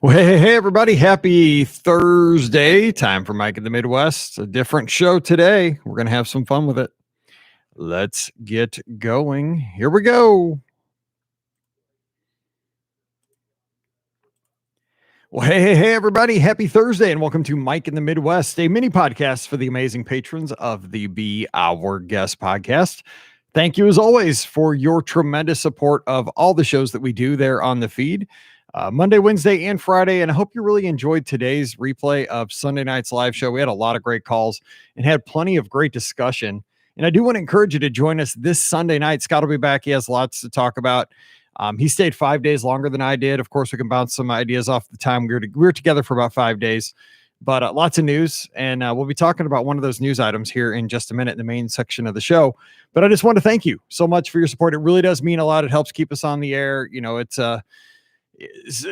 Well, hey, everybody. Happy Thursday. Time for Mike in the Midwest. A different show today. We're going to have some fun with it. Let's get going. Here we go. Well, hey, everybody. Happy Thursday and welcome to Mike in the Midwest, a mini podcast for the amazing patrons of the Be Our Guest podcast. Thank you, as always, for your tremendous support of all the shows that we do there on the feed. Monday, Wednesday, and Friday. And I hope you really enjoyed today's replay of Sunday night's live show. We had a lot of great calls and had plenty of great discussion. And I do want to encourage you to join us this Sunday night. Scott will be back. He has lots to talk about. He stayed 5 days longer than I did. Of course, we can bounce some ideas off the time. We were together for about 5 days, but lots of news. And we'll be talking about one of those news items here in just a minute in the main section of the show. But I just want to thank you so much for your support. It really does mean a lot. It helps keep us on the air. You know, it's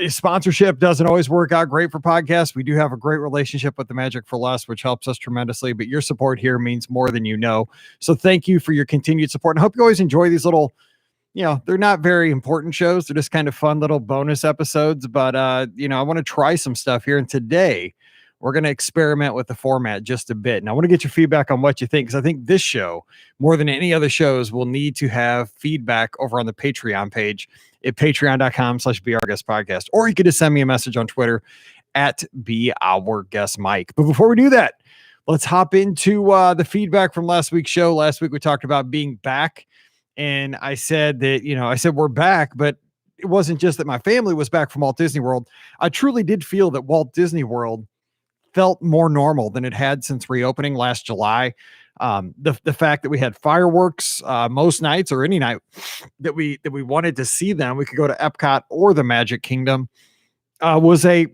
sponsorship doesn't always work out great for podcasts. We do have a great relationship with the Magic for Less, which helps us tremendously, but your support here means more than you know. So thank you for your continued support. And I hope you always enjoy these little, they're not very important shows. They're just kind of fun little bonus episodes, but I want to try some stuff here. And today we're going to experiment with the format just a bit. And I want to get your feedback on what you think, because I think this show, more than any other shows, will need to have feedback over on the Patreon page at patreon.com/BeOurGuestPodcast. Or you could just send me a message on Twitter at BeOurGuestMike. But before we do that, let's hop into the feedback from last week's show. Last week, we talked about being back. And I said that, we're back, but it wasn't just that my family was back from Walt Disney World. I truly did feel that Walt Disney World felt more normal than it had since reopening last July. The fact that we had fireworks most nights, or any night that we wanted to see them, we could go to Epcot or the Magic Kingdom, was a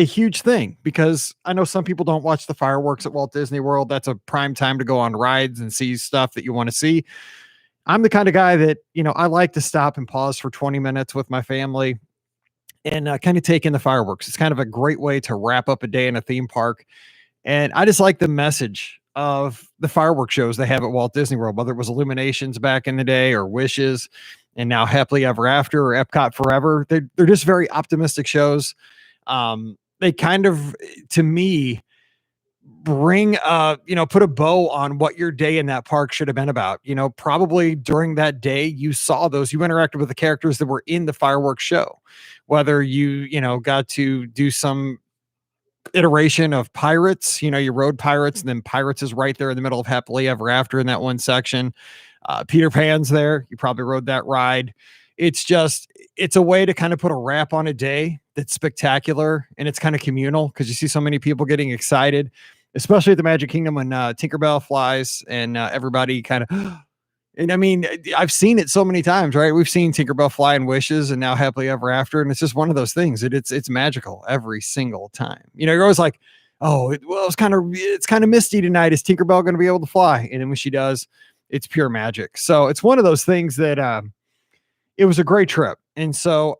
huge thing, because I know some people don't watch the fireworks at Walt Disney World. That's a prime time to go on rides and see stuff that you want to see. I'm the kind of guy that, I like to stop and pause for 20 minutes with my family and kind of take in the fireworks. It's kind of a great way to wrap up a day in a theme park. And I just like the message of the fireworks shows they have at Walt Disney World, whether it was Illuminations back in the day or Wishes and now Happily Ever After or Epcot Forever. They're just very optimistic shows. They kind of, to me, bring put a bow on what your day in that park should have been about. Probably during that day you saw those, you interacted with the characters that were in the fireworks show, whether you got to do some iteration of Pirates, you rode Pirates, and then Pirates is right there in the middle of Happily Ever After in that one section. Peter Pan's there, you probably rode that ride. It's a way to kind of put a wrap on a day that's spectacular, and it's kind of communal, because you see so many people getting excited, especially at the Magic Kingdom when Tinkerbell flies and everybody kind of, and I mean, I've seen it so many times, right? We've seen Tinkerbell fly in Wishes and now Happily Ever After. And it's just one of those things that it's magical every single time. You're always like, oh, it's kind of misty tonight. Is Tinkerbell going to be able to fly? And then when she does, it's pure magic. So it's one of those things that it was a great trip. And so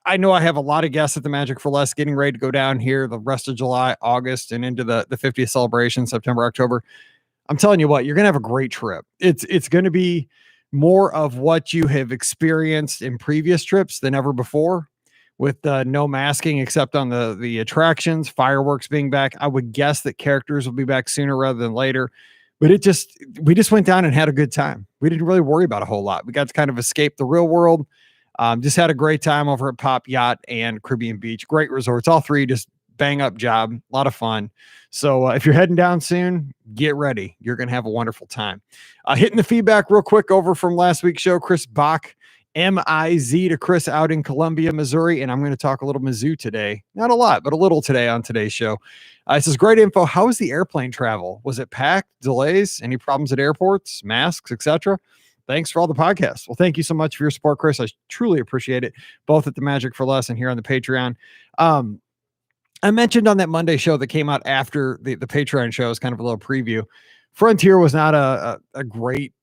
I know I have a lot of guests at the Magic for Less getting ready to go down here the rest of July, August, and into the 50th celebration, September, October. I'm telling you what, you're going to have a great trip. It's going to be more of what you have experienced in previous trips than ever before, with no masking except on the attractions, fireworks being back. I would guess that characters will be back sooner rather than later. But we just went down and had a good time. We didn't really worry about a whole lot. We got to kind of escape the real world. Just had a great time over at Pop Yacht and Caribbean Beach. Great resorts. All three just bang up job. A lot of fun. So if you're heading down soon, get ready. You're going to have a wonderful time. Hitting the feedback real quick over from last week's show, Chris Bach, MIZ to Chris out in Columbia, Missouri. And I'm going to talk a little Mizzou today. Not a lot, but a little today on today's show. It says, great info. How was the airplane travel? Was it packed? Delays? Any problems at airports? Masks, etc.? Thanks for all the podcasts. Well, thank you so much for your support, Chris. I truly appreciate it, both at the Magic for Less and here on the Patreon. I mentioned on that Monday show that came out after the Patreon show, is kind of a little preview. Frontier was not a great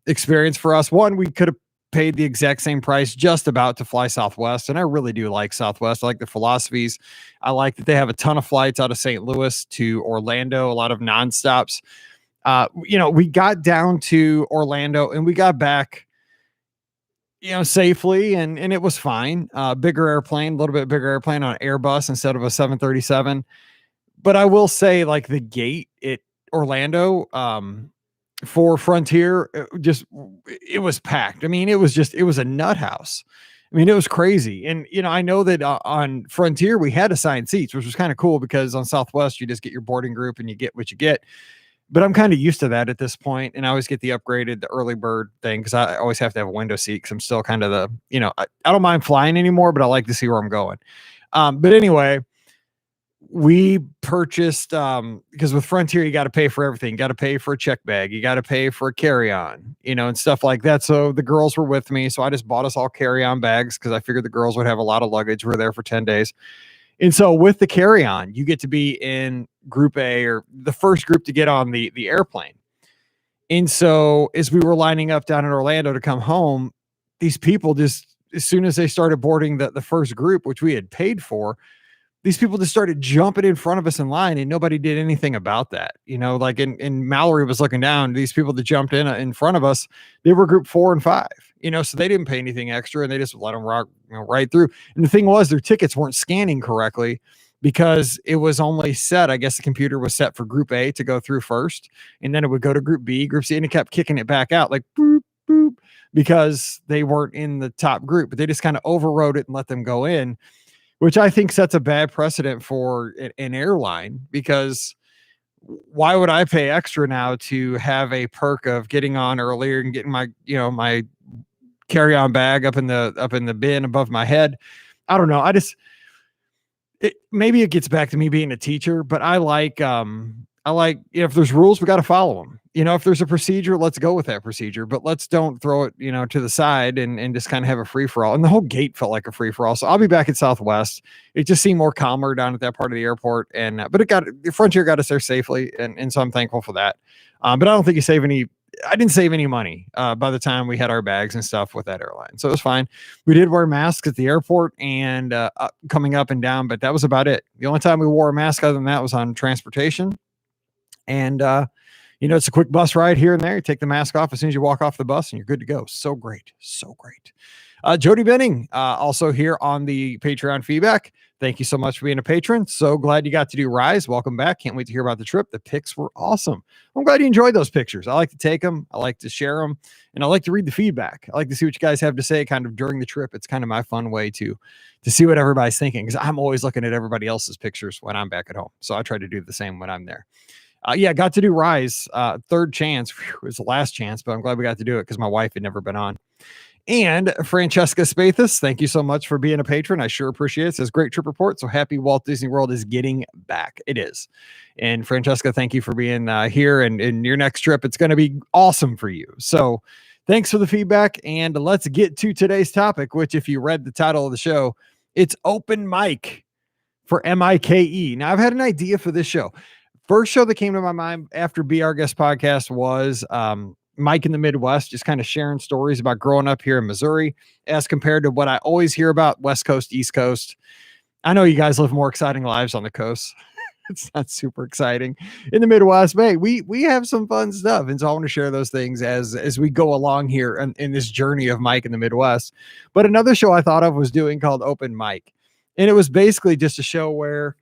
experience for us. One, we could have paid the exact same price just about to fly Southwest. And I really do like Southwest. I like the philosophies. I like that they have a ton of flights out of St. Louis to Orlando, a lot of nonstops. We got down to Orlando and we got back safely, and it was fine. Bigger airplane, a little bit bigger airplane on Airbus instead of a 737. But I will say, like, the gate at Orlando, for Frontier, it was packed. I mean, it was a nut house. I mean, it was crazy. And, I know that on Frontier, we had assigned seats, which was kind of cool because on Southwest, you just get your boarding group and you get what you get. But I'm kind of used to that at this point, and I always get the early bird thing because I always have to have a window seat because I'm still kind of I don't mind flying anymore, but I like to see where I'm going. But anyway, we purchased because with Frontier, you got to pay for everything. You got to pay for a check bag, you got to pay for a carry-on, and stuff like that. So the girls were with me, so I just bought us all carry-on bags because I figured the girls would have a lot of luggage. We're there for 10 days. And so with the carry-on, you get to be in group A, or the first group to get on the airplane. And so as we were lining up down in Orlando to come home, these people just, as soon as they started boarding the first group, which we had paid for, these people just started jumping in front of us in line, and nobody did anything about that. Like, and Mallory was looking down, these people that jumped in front of us, they were group 4 and 5, so they didn't pay anything extra, and they just let them rock right through. And the thing was, their tickets weren't scanning correctly because it was only set, I guess the computer was set for group A to go through first, and then it would go to group B, group C, and it kept kicking it back out like boop, boop, because they weren't in the top group, but they just kind of overrode it and let them go in, which I think sets a bad precedent for an airline, because why would I pay extra now to have a perk of getting on earlier and getting my, my carry-on bag up in the bin above my head? I don't know. Maybe it gets back to me being a teacher, but I like, if there's rules, we got to follow them. If there's a procedure, let's go with that procedure, but let's don't throw it, to the side and just kind of have a free for all. And the whole gate felt like a free for all. So I'll be back at Southwest. It just seemed more calmer down at that part of the airport. And, but the Frontier got us there safely. And so I'm thankful for that. But I don't think I didn't save any money by the time we had our bags and stuff with that airline. So it was fine. We did wear masks at the airport and coming up and down, but that was about it. The only time we wore a mask other than that was on transportation. And, it's a quick bus ride here and there. You take the mask off as soon as you walk off the bus and you're good to go. So great. So great. Jody Benning, also here on the Patreon feedback. Thank you so much for being a patron. So glad you got to do Rise. Welcome back. Can't wait to hear about the trip. The pics were awesome. I'm glad you enjoyed those pictures. I like to take them. I like to share them, and I like to read the feedback. I like to see what you guys have to say kind of during the trip. It's kind of my fun way to see what everybody's thinking, because I'm always looking at everybody else's pictures when I'm back at home. So I try to do the same when I'm there. Got to do Rise. Third chance. It was the last chance, but I'm glad we got to do it because my wife had never been on. And Francesca Spathis, thank you so much for being a patron. I sure appreciate it. It says, great trip report. So happy Walt Disney World is getting back. It is. And Francesca, thank you for being here. And in your next trip, it's going to be awesome for you. So thanks for the feedback. And let's get to today's topic, which, if you read the title of the show, it's Open Mic for MIKE. Now, I've had an idea for this show. First show that came to my mind after Be Our Guest podcast was Mike in the Midwest, just kind of sharing stories about growing up here in Missouri as compared to what I always hear about West Coast, East Coast. I know you guys live more exciting lives on the coast. It's not super exciting in the Midwest, but hey, we have some fun stuff. And so I want to share those things as we go along here in this journey of Mike in the Midwest. But another show I thought of was doing called Open Mic. And it was basically just a show where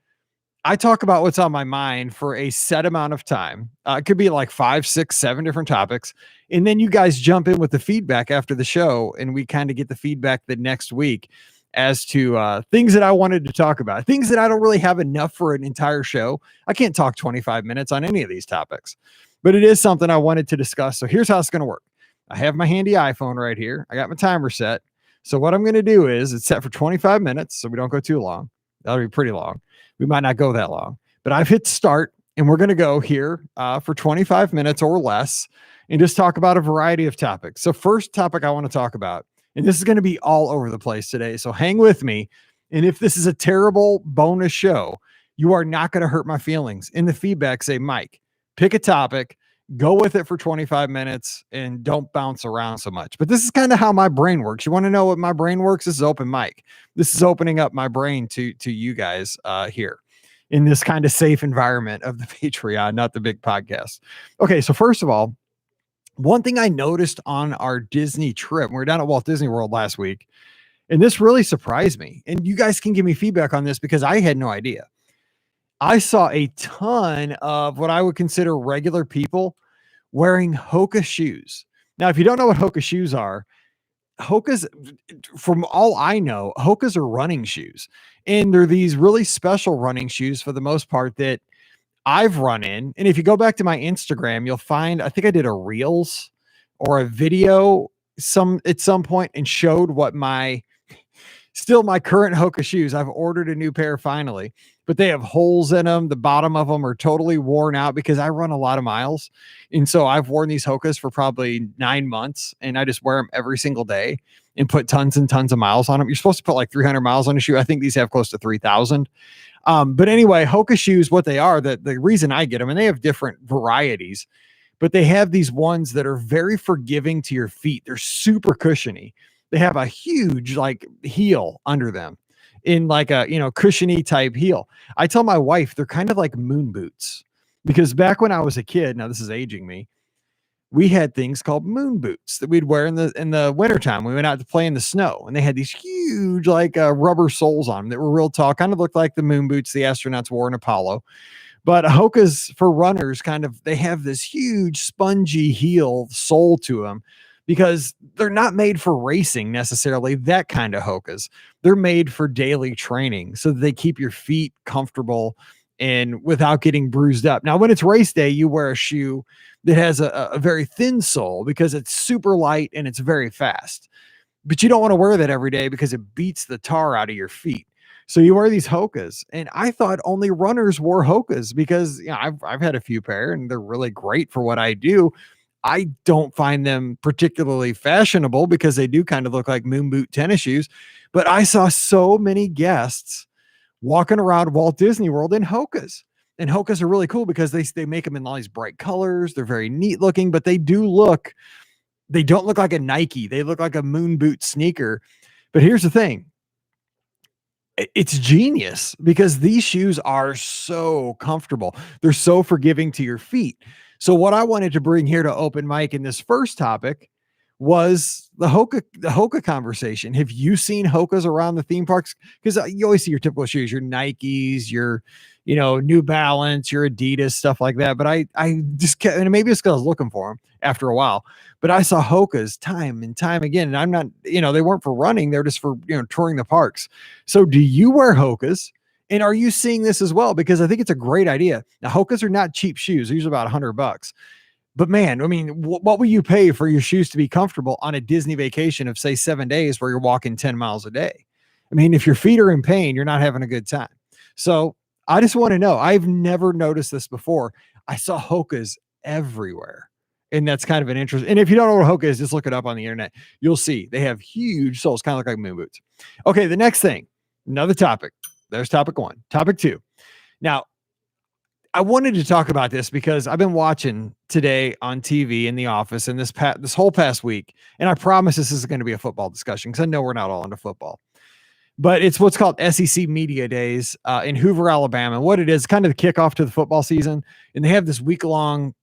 I talk about what's on my mind for a set amount of time. It could be like 5, 6, 7 different topics. And then you guys jump in with the feedback after the show, and we kind of get the feedback the next week as to things that I wanted to talk about, things that I don't really have enough for an entire show. I can't talk 25 minutes on any of these topics, but it is something I wanted to discuss. So here's how it's going to work. I have my handy iPhone right here. I got my timer set. So what I'm going to do is it's set for 25 minutes, so we don't go too long. That'll be pretty long. We might not go that long, but I've hit start, and we're going to go here for 25 minutes or less and just talk about a variety of topics. So first topic I want to talk about, and this is going to be all over the place today, so hang with me. And if this is a terrible bonus show, you are not going to hurt my feelings. In the feedback, say, Mike, pick a topic, go with it for 25 minutes, and don't bounce around so much. But this is kind of how my brain works. You want to know what my brain works? This is Open Mic. This is opening up my brain to you guys here in this kind of safe environment of the Patreon, not the big podcast. Okay, so first of all, One thing I noticed on our Disney trip, we were down at Walt Disney World last week, and this really surprised me. And you guys can give me feedback on this because I had no idea. I saw a ton of what I would consider regular people wearing Hoka shoes. Now, if you don't know what Hoka shoes are, Hoka's, from all I know, Hoka's are running shoes. And they're these really special running shoes for the most part that I've run in. And if you go back to my Instagram, you'll find, I think I did a reels or a video at some point and showed what my current Hoka shoes. I've ordered a new pair finally, but they have holes in them. The bottom of them are totally worn out because I run a lot of miles. And so I've worn these Hokas for probably 9 months and I just wear them every single day and put tons and tons of miles on them. You're supposed to put like 300 miles on a shoe. I think these have close to 3,000. But anyway, Hoka shoes, what they are, the reason I get them, and they have different varieties, but they have these ones that are very forgiving to your feet. They're super cushiony. They have a huge like heel under them in like a, cushiony type heel. I tell my wife they're kind of like moon boots because back when I was a kid, now this is aging me, we had things called moon boots that we'd wear in the wintertime. We went out to play in the snow and they had these huge like rubber soles on them that were real tall, kind of looked like the moon boots the astronauts wore in Apollo. But Hoka's for runners they have this huge spongy heel sole to them because they're not made for racing necessarily, that kind of Hoka's. They're made for daily training so that they keep your feet comfortable and without getting bruised up. Now, when it's race day, you wear a shoe that has a very thin sole because it's super light and it's very fast. But you don't want to wear that every day because it beats the tar out of your feet. So you wear these Hokas, and I thought only runners wore Hokas because I've had a few pair and they're really great for what I do. I don't find them particularly fashionable because they do kind of look like moon boot tennis shoes. But I saw so many guests walking around Walt Disney World in Hokas. And Hokas are really cool because they make them in all these bright colors. They're very neat looking, but they don't look like a Nike. They look like a moon boot sneaker. But here's the thing. It's genius because these shoes are so comfortable. They're so forgiving to your feet. So what I wanted to bring here to open mic in this first topic was the Hoka conversation. Have you seen Hokas around the theme parks? Because you always see your typical shoes, your Nikes, your New Balance, your Adidas, stuff like that. But I just kept, and maybe it's because I was looking for them after a while, but I saw Hokas time and time again. And I'm not, they weren't for running. They're just for, touring the parks. So do you wear Hokas? And are you seeing this as well? Because I think it's a great idea. Now, Hokas are not cheap shoes. They're usually about $100. But man, I mean, what will you pay for your shoes to be comfortable on a Disney vacation of say 7 days where you're walking 10 miles a day? I mean, if your feet are in pain, you're not having a good time. So I just want to know, I've never noticed this before. I saw Hokas everywhere. And that's kind of an interest. And if you don't know what Hoka is, just look it up on the internet. You'll see they have huge soles, kind of look like moon boots. Okay, the next thing, another topic. There's topic one. Topic two. Now, I wanted to talk about this because I've been watching today on TV in the office and this whole past week, and I promise this is going to be a football discussion because I know we're not all into football, but it's what's called SEC Media Days in Hoover, Alabama. What it is, kind of the kickoff to the football season, and they have this week-long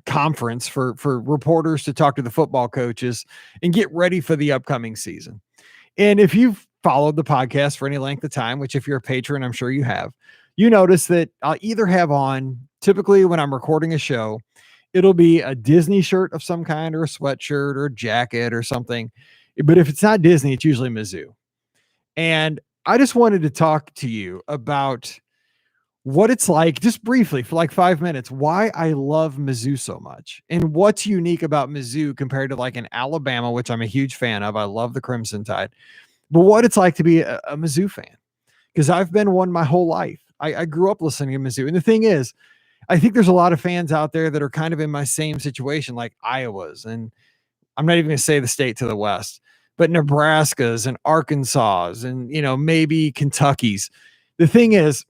conference for reporters to talk to the football coaches and get ready for the upcoming season. And if you've followed the podcast for any length of time, which if you're a patron, I'm sure you have, you notice that I'll either have on, typically when I'm recording a show, it'll be a Disney shirt of some kind or a sweatshirt or a jacket or something. But if it's not Disney, it's usually Mizzou. And I just wanted to talk to you about what it's like, just briefly for like 5 minutes, why I love Mizzou so much and what's unique about Mizzou compared to like an Alabama, which I'm a huge fan of. I love the Crimson Tide, but what it's like to be a Mizzou fan, because I've been one my whole life. I grew up listening to Mizzou. And the thing is, I think there's a lot of fans out there that are kind of in my same situation, like Iowa's. And I'm not even going to say the state to the west, but Nebraska's and Arkansas's and, maybe Kentucky's. The thing is,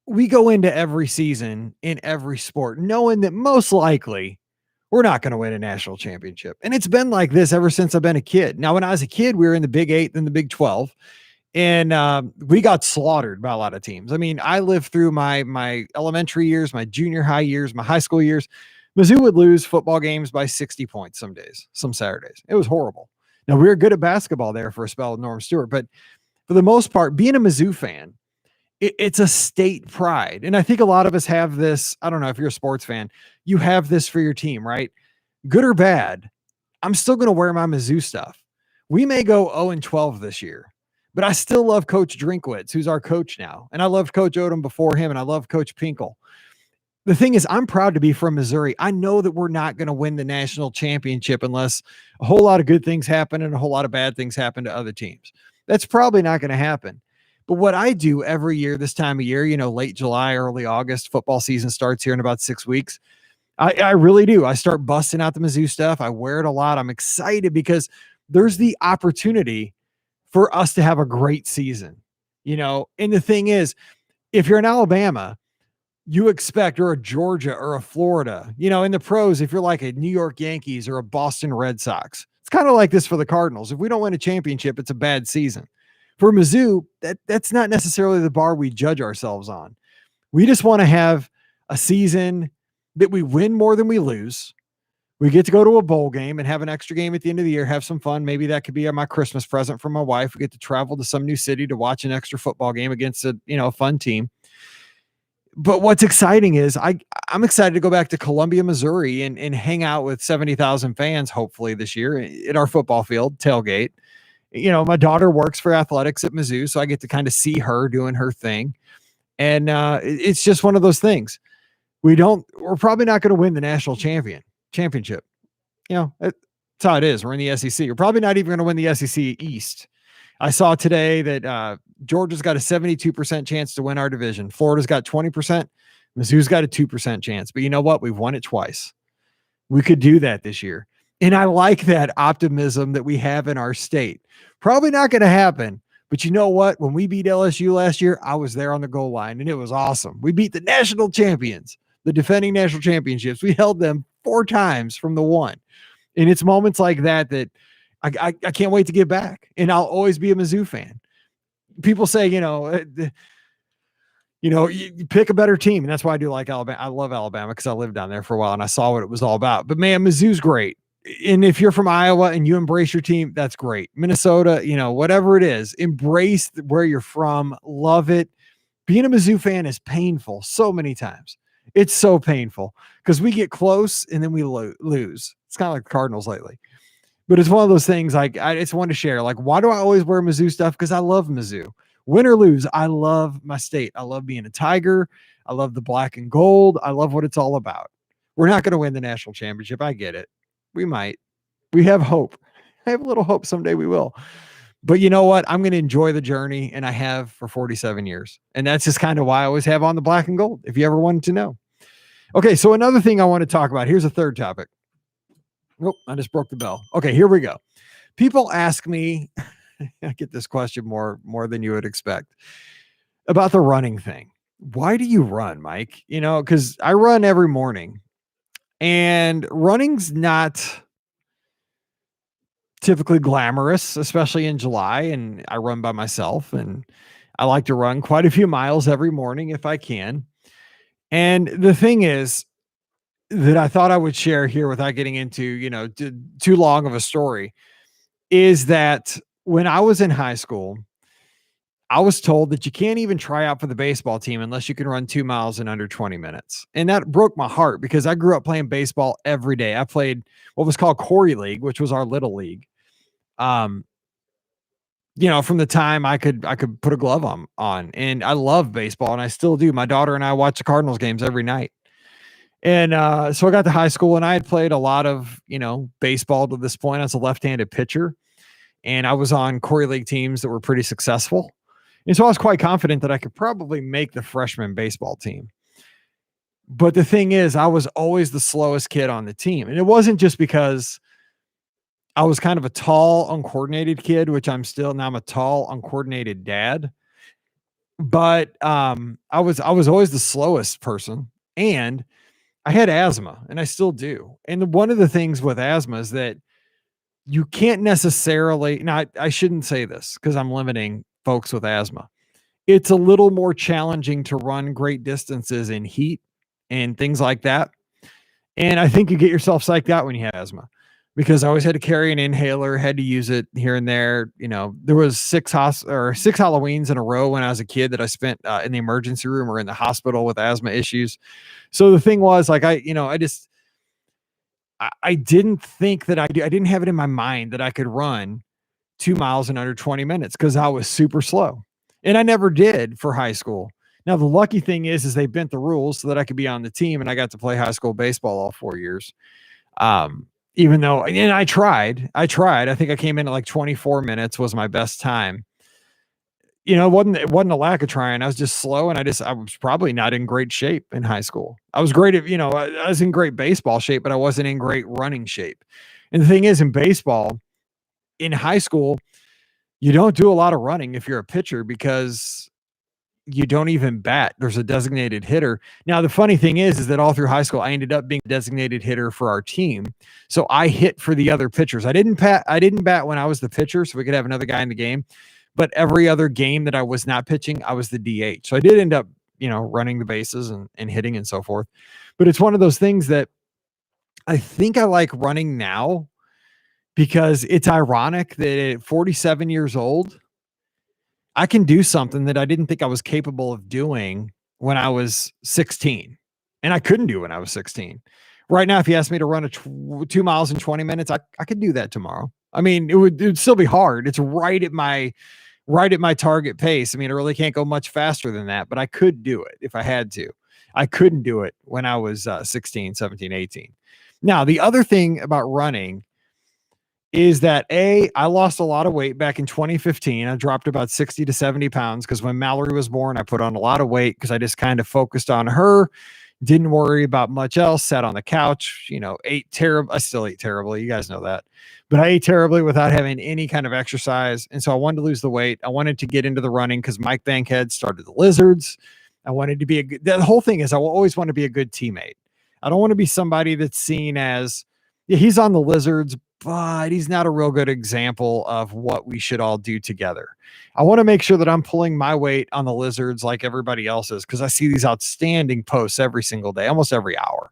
we go into every season in every sport knowing that most likely we're not going to win a national championship. And it's been like this ever since I've been a kid. Now, when I was a kid, we were in the Big 8 and the Big 12. And we got slaughtered by a lot of teams. I mean, I lived through my elementary years, my junior high years, my high school years. Mizzou would lose football games by 60 points some days, some Saturdays. It was horrible. Now, we were good at basketball there for a spell with Norm Stewart, but for the most part, being a Mizzou fan, it's a state pride. And I think a lot of us have this. I don't know if you're a sports fan, you have this for your team, right? Good or bad, I'm still going to wear my Mizzou stuff. We may go 0-12 this year, but I still love Coach Drinkwitz, who's our coach now. And I loved Coach Odom before him, and I love Coach Pinkel. The thing is, I'm proud to be from Missouri. I know that we're not going to win the national championship unless a whole lot of good things happen and a whole lot of bad things happen to other teams. That's probably not going to happen. But what I do every year, this time of year, late July, early August, football season starts here in about 6 weeks. I really do. I start busting out the Mizzou stuff. I wear it a lot. I'm excited because there's the opportunity for us to have a great season, and the thing is, if you're in Alabama, you expect, or a Georgia or a Florida, in the pros, if you're like a New York Yankees or a Boston Red Sox, it's kind of like this for the Cardinals. If we don't win a championship, it's a bad season. For Mizzou, that's not necessarily the bar we judge ourselves on. We just want to have a season that we win more than we lose. We get to go to a bowl game and have an extra game at the end of the year, have some fun. Maybe that could be my Christmas present from my wife. We get to travel to some new city to watch an extra football game against a fun team. But what's exciting is I'm excited to go back to Columbia, Missouri and hang out with 70,000 fans, hopefully this year at our football field tailgate. My daughter works for athletics at Mizzou, so I get to kind of see her doing her thing. And it's just one of those things. We're probably not going to win the national championship. That's how it is. We're in the SEC. You're probably not even going to win the SEC East. I saw today that Georgia's got a 72% chance to win our division. Florida's got 20%. Mizzou's got a 2% chance. But you know what? We've won it twice. We could do that this year. And I like that optimism that we have in our state. Probably not going to happen. But you know what? When we beat LSU last year, I was there on the goal line, and it was awesome. We beat the national champions, the defending national championships. We held them 4 times from the one. And it's moments like that I can't wait to get back, and I'll always be a Mizzou fan. People say, you pick a better team, and that's why I do like Alabama. I love Alabama because I lived down there for a while and I saw what it was all about. But man, Mizzou's great. And if you're from Iowa and you embrace your team, that's great. Minnesota, whatever it is, embrace where you're from. Love it. Being a Mizzou fan is painful so many times. It's so painful because we get close and then we lose. It's kind of like the Cardinals lately. But it's one of those things it's one to share. Like, why do I always wear Mizzou stuff? Because I love Mizzou. Win or lose, I love my state. I love being a Tiger. I love the black and gold. I love what it's all about. We're not going to win the national championship. I get it. We might. We have hope. I have a little hope someday we will. But you know what? I'm going to enjoy the journey, and I have for 47 years. And that's just kind of why I always have on the black and gold, if you ever wanted to know. Okay, so another thing I want to talk about. Here's a third topic. Oh, I just broke the bell. Okay, here we go. People ask me, I get this question more than you would expect, about the running thing. Why do you run, Mike? Because I run every morning, and running's not typically glamorous, especially in July, and I run by myself, and I like to run quite a few miles every morning if I can. And the thing is, that I thought I would share here without getting into, too long of a story, is that when I was in high school, I was told that you can't even try out for the baseball team unless you can run 2 miles in under 20 minutes. And that broke my heart because I grew up playing baseball every day. I played what was called Corey League, which was our little league. From the time I could put a glove on, and I love baseball, and I still do. My daughter and I watch the Cardinals games every night. And so I got to high school, and I had played a lot of, baseball to this point. I was a left-handed pitcher, and I was on Corey League teams that were pretty successful. And so I was quite confident that I could probably make the freshman baseball team. But the thing is, I was always the slowest kid on the team. And it wasn't just because I was kind of a tall, uncoordinated kid, which I'm still. Now I'm a tall, uncoordinated dad. But I was always the slowest person. And I had asthma, and I still do. And one of the things with asthma is that you can't necessarily, now I shouldn't say this because I'm limiting folks with asthma. It's a little more challenging to run great distances in heat and things like that. And I think you get yourself psyched out when you have asthma, because I always had to carry an inhaler, had to use it here and there. There was six Halloweens in a row when I was a kid that I spent in the emergency room or in the hospital with asthma issues. So the thing was, like, I didn't think that I didn't have it in my mind that I could run 2 miles in under 20 minutes because I was super slow. And I never did for high school. Now, the lucky thing is they bent the rules so that I could be on the team, and I got to play high school baseball all 4 years. Even though, and I tried. I think I came in at like 24 minutes was my best time. It wasn't a lack of trying. I was just slow, and I was probably not in great shape in high school. I was great at, I was in great baseball shape, but I wasn't in great running shape. And the thing is, in baseball, in high school, you don't do a lot of running if you're a pitcher because you don't even bat. There's a designated hitter. Now, the funny thing is that all through high school, I ended up being a designated hitter for our team. So I hit for the other pitchers. I didn't bat when I was the pitcher, so we could have another guy in the game. But every other game that I was not pitching, I was the DH. So I did end up, running the bases and hitting and so forth. But it's one of those things that I think I like running now because it's ironic that at 47 years old, I can do something that I didn't think I was capable of doing when I was 16. And I couldn't do when I was 16. Right now, if you asked me to run 2 miles in 20 minutes, I could do that tomorrow. I mean, it would still be hard. It's right at my target pace. I mean, I really can't go much faster than that, but I could do it if I had to. I couldn't do it when I was 16, 17, 18. Now, the other thing about running is that I lost a lot of weight back in 2015. I dropped about 60 to 70 pounds because when Mallory was born, I put on a lot of weight because I just kind of focused on her, didn't worry about much else, sat on the couch, ate terrible. I still eat terribly. You guys know that. But I ate terribly without having any kind of exercise. And so I wanted to lose the weight. I wanted to get into the running because Mike Bankhead started the Lizards. I wanted to be the whole thing is I always want to be a good teammate. I don't want to be somebody that's seen as, yeah, he's on the Lizards, but he's not a real good example of what we should all do together. I want to make sure that I'm pulling my weight on the Lizards like everybody else is, because I see these outstanding posts every single day, almost every hour.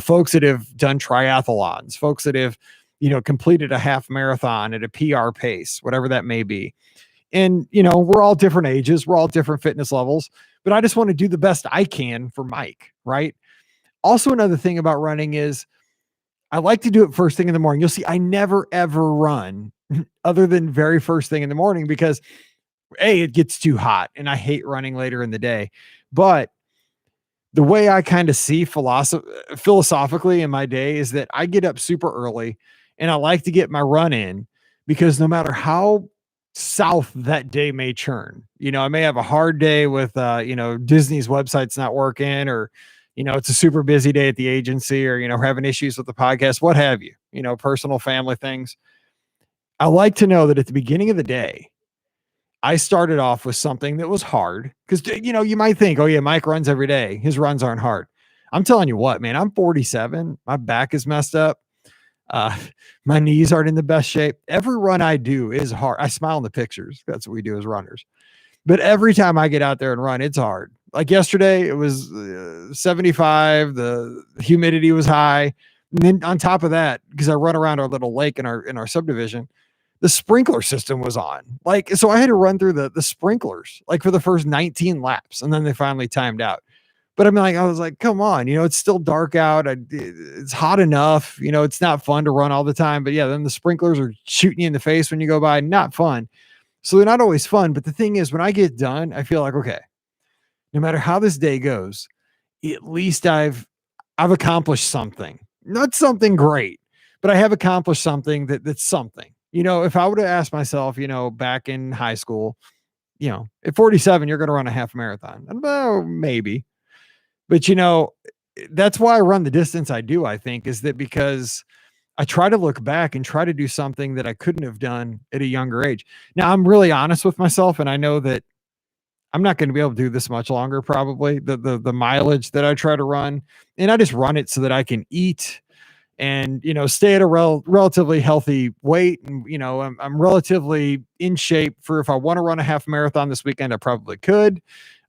Folks that have done triathlons, folks that have, completed a half marathon at a PR pace, whatever that may be. And, we're all different ages, we're all different fitness levels, but I just want to do the best I can for Mike, right? Also, another thing about running is I like to do it first thing in the morning. You'll see I never, ever run other than very first thing in the morning because it gets too hot and I hate running later in the day. But the way I kind of see philosophically in my day is that I get up super early and I like to get my run in because no matter how south that day may churn, I may have a hard day with, Disney's website's not working, or it's a super busy day at the agency, or, having issues with the podcast, what have you, personal family things. I like to know that at the beginning of the day, I started off with something that was hard because, you might think, oh yeah, Mike runs every day. His runs aren't hard. I'm telling you what, man, I'm 47. My back is messed up. My knees aren't in the best shape. Every run I do is hard. I smile in the pictures. That's what we do as runners. But every time I get out there and run, it's hard. Like yesterday, it was 75. The humidity was high. And then on top of that, because I run around our little lake in our subdivision, the sprinkler system was on. Like, so I had to run through the sprinklers like for the first 19 laps, and then they finally timed out. But I was like, come on, it's still dark out. It's hot enough. It's not fun to run all the time. But yeah, then the sprinklers are shooting you in the face when you go by. Not fun. So they're not always fun. But the thing is, when I get done, I feel like, okay, no matter how this day goes, at least I've accomplished something. Not something great, but I have accomplished something that's something. If I would have asked myself, back in high school, at 47, you're going to run a half marathon. Well, maybe. But, that's why I run the distance I do, I think, is that because I try to look back and try to do something that I couldn't have done at a younger age. Now, I'm really honest with myself, and I know that I'm not going to be able to do this much longer, probably, the mileage that I try to run. And I just run it so that I can eat and, stay at a relatively healthy weight. And, I'm relatively in shape for if I want to run a half marathon this weekend, I probably could.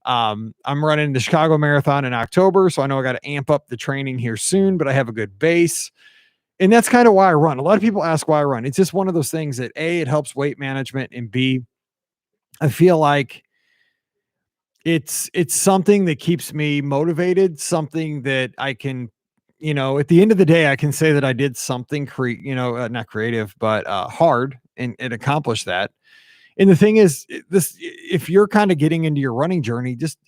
I'm running the Chicago Marathon in October, so I know I got to amp up the training here soon, but I have a good base. And that's kind of why I run. A lot of people ask why I run. It's just one of those things that A, it helps weight management, and B, I feel like it's something that keeps me motivated, something that I can, at the end of the day, I can say that I did something not creative, but hard, and accomplish that. And the thing is, if you're kind of getting into your running journey, just,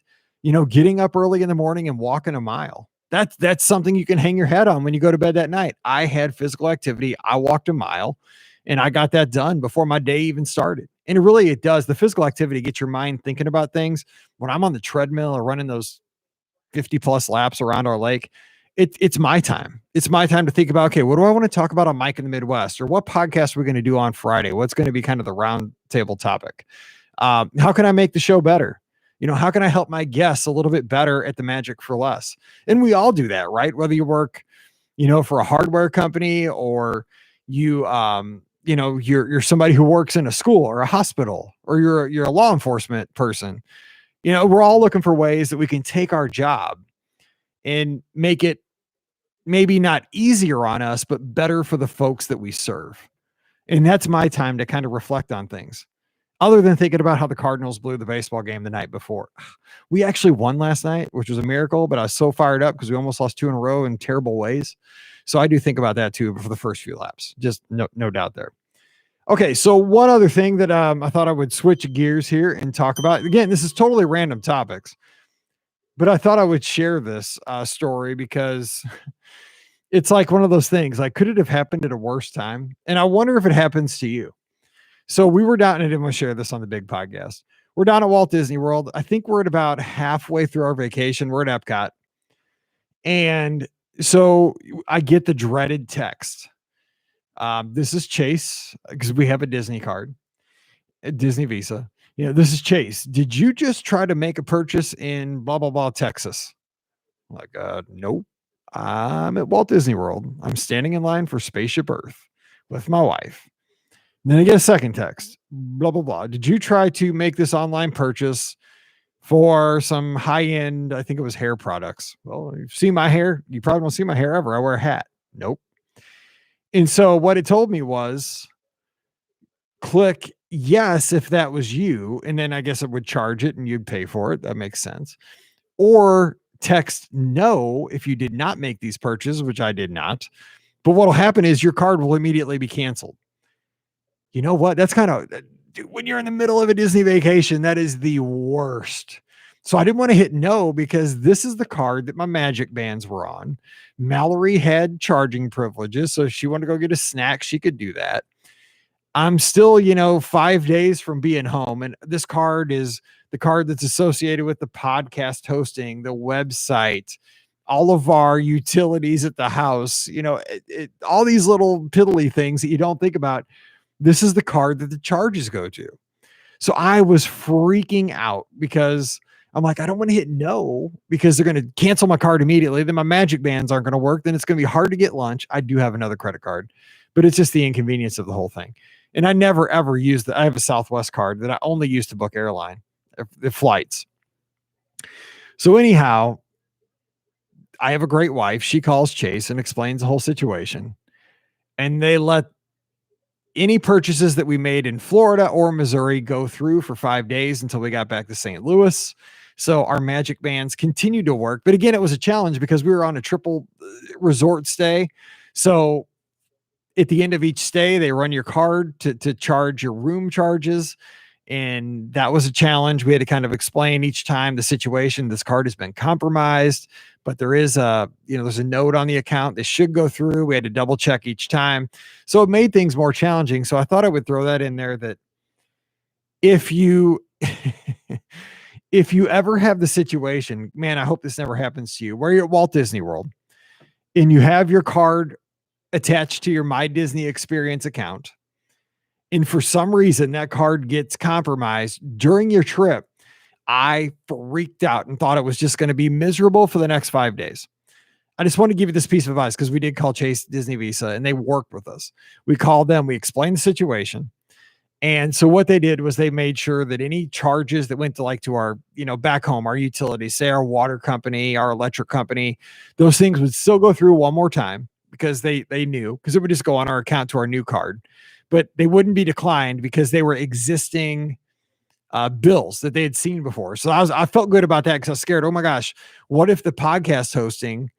getting up early in the morning and walking a mile, that's something you can hang your head on when you go to bed that night. I had physical activity. I walked a mile and I got that done before my day even started. And it does. The physical activity gets your mind thinking about things. When I'm on the treadmill or running those 50 plus laps around our lake, it's my time. It's my time to think about, okay, what do I want to talk about on Mike in the Midwest, or what podcast we're going to do on Friday? What's going to be kind of the round table topic? How can I make the show better? How can I help my guests a little bit better at the Magic for Less? And we all do that, right? Whether you work, for a hardware company, or you're somebody who works in a school or a hospital, or you're a law enforcement person. We're all looking for ways that we can take our job and make it maybe not easier on us, but better for the folks that we serve. And that's my time to kind of reflect on things, other than thinking about how the Cardinals blew the baseball game the night before. We actually won last night, which was a miracle, but I was so fired up because we almost lost 2 in a row in terrible ways. So I do think about that too for the first few laps. Just no doubt there. Okay, so one other thing that I thought I would switch gears here and talk about. Again, this is totally random topics, but I thought I would share this story because it's like one of those things. Like, could it have happened at a worse time? And I wonder if it happens to you. So we were down, and I didn't want to share this on the big podcast. We're down at Walt Disney World. I think we're at about halfway through our vacation. We're at Epcot. And so I get the dreaded text. This is Chase, because we have a Disney card, a Disney Visa. This is Chase. Did you just try to make a purchase in blah, blah, blah, Texas? I'm like, nope. I'm at Walt Disney World. I'm standing in line for Spaceship Earth with my wife. And then I get a second text, blah, blah, blah. Did you try to make this online purchase for some high-end, I think it was hair products? Well, you've seen my hair. You probably don't see my hair ever. I wear a hat. Nope. And so what it told me was, click yes if that was you, and then I guess it would charge it and you'd pay for it. That makes sense. Or text no if you did not make these purchases, which I did not. But what'll happen is your card will immediately be canceled. You know what? That's kind of, when you're in the middle of a Disney vacation, that is the worst. So I didn't want to hit no, because this is the card that my Magic Bands were on. Mallory had charging privileges, so if she wanted to go get a snack, she could do that. I'm still, 5 days from being home, and this card is the card that's associated with the podcast hosting, the website, all of our utilities at the house, all these little piddly things that you don't think about. This is the card that the charges go to. So I was freaking out because I'm like, I don't want to hit no, because they're going to cancel my card immediately. Then my Magic Bands aren't going to work. Then it's going to be hard to get lunch. I do have another credit card, but it's just the inconvenience of the whole thing. And I never, ever use I have a Southwest card that I only use to book airline flights. So anyhow, I have a great wife. She calls Chase and explains the whole situation. And they let any purchases that we made in Florida or Missouri go through for 5 days until we got back to St. Louis. So our Magic Bands continued to work. But again, it was a challenge because we were on a triple resort stay. So at the end of each stay, they run your card to charge your room charges. And that was a challenge. We had to kind of explain each time the situation. This card has been compromised, but there is there's a note on the account. This should go through. We had to double check each time. So it made things more challenging. So I thought I would throw that in there, that if you, if you ever have the situation, man, I hope this never happens to you, where you're at Walt Disney World and you have your card attached to your My Disney Experience account, and for some reason that card gets compromised during your trip, I freaked out and thought it was just going to be miserable for the next 5 days. I just want to give you this piece of advice because we did call Chase Disney Visa and they worked with us. We called them, we explained the situation. And so what they did was they made sure that any charges that went to like to our, back home, our utilities, say our water company, our electric company, those things would still go through one more time because they knew because it would just go on our account to our new card, but they wouldn't be declined because they were existing bills that they had seen before. So I felt good about that because I was scared. Oh my gosh, what if the podcast hosting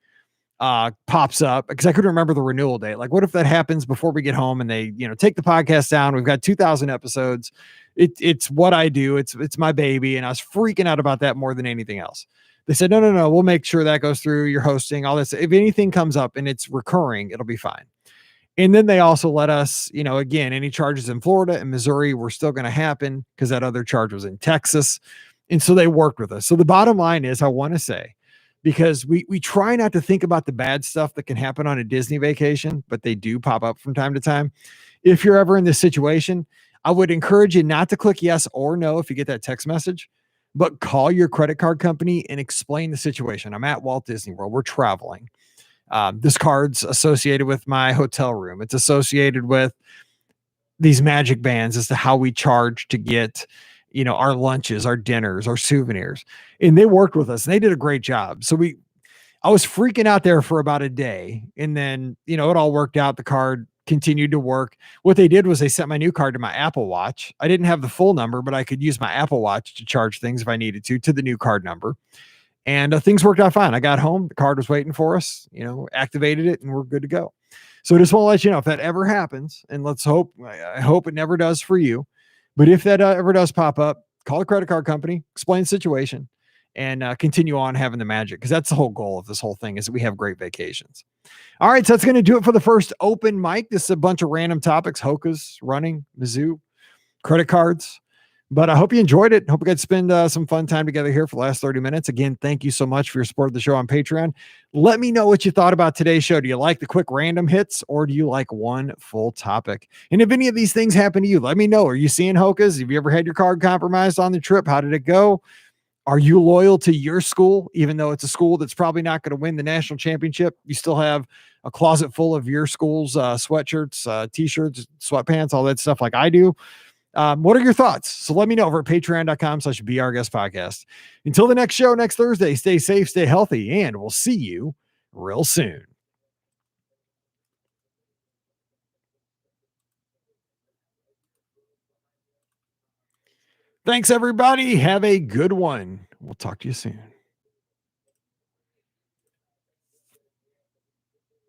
pops up, because I couldn't remember the renewal date. Like, what if that happens before we get home and they, take the podcast down? We've got 2,000 episodes. It's what I do. It's my baby. And I was freaking out about that more than anything else. They said, no, we'll make sure that goes through your hosting, all this. If anything comes up and it's recurring, it'll be fine. And then they also let us, again, any charges in Florida and Missouri were still going to happen because that other charge was in Texas. And so they worked with us. So the bottom line is, I want to say, because we try not to think about the bad stuff that can happen on a Disney vacation, but they do pop up from time to time. If you're ever in this situation, I would encourage you not to click yes or no if you get that text message, but call your credit card company and explain the situation. I'm at Walt Disney World. We're traveling. This card's associated with my hotel room. It's associated with these magic bands as to how we charge to get, our lunches, our dinners, our souvenirs. And they worked with us and they did a great job. So I was freaking out there for about a day. And then, it all worked out. The card continued to work. What they did was they sent my new card to my Apple Watch. I didn't have the full number, but I could use my Apple Watch to charge things if I needed to the new card number. And things worked out fine. I got home, the card was waiting for us, activated it, and we're good to go. So I just want to let you know if that ever happens, and I hope it never does for you. But if that ever does pop up, call the credit card company, explain the situation, and continue on having the magic, because that's the whole goal of this whole thing, is that we have great vacations. All right, so that's going to do it for the first open mic. This is a bunch of random topics: Hoka's, running, Mizzou, credit cards. But I hope you enjoyed it. Hope we got to spend some fun time together here for the last 30 minutes. Again, thank you so much for your support of the show on Patreon. Let me know what you thought about today's show. Do you like the quick random hits, or do you like one full topic? And if any of these things happen to you, let me know. Are you seeing Hoka's? Have you ever had your card compromised on the trip? How did it go? Are you loyal to your school, even though it's a school that's probably not going to win the national championship? You still have a closet full of your school's sweatshirts, t-shirts, sweatpants, all that stuff like I do. What are your thoughts? So let me know over at patreon.com/BeOurGuestPodcast. Until the next show next Thursday, stay safe, stay healthy, and we'll see you real soon. Thanks, everybody. Have a good one. We'll talk to you soon.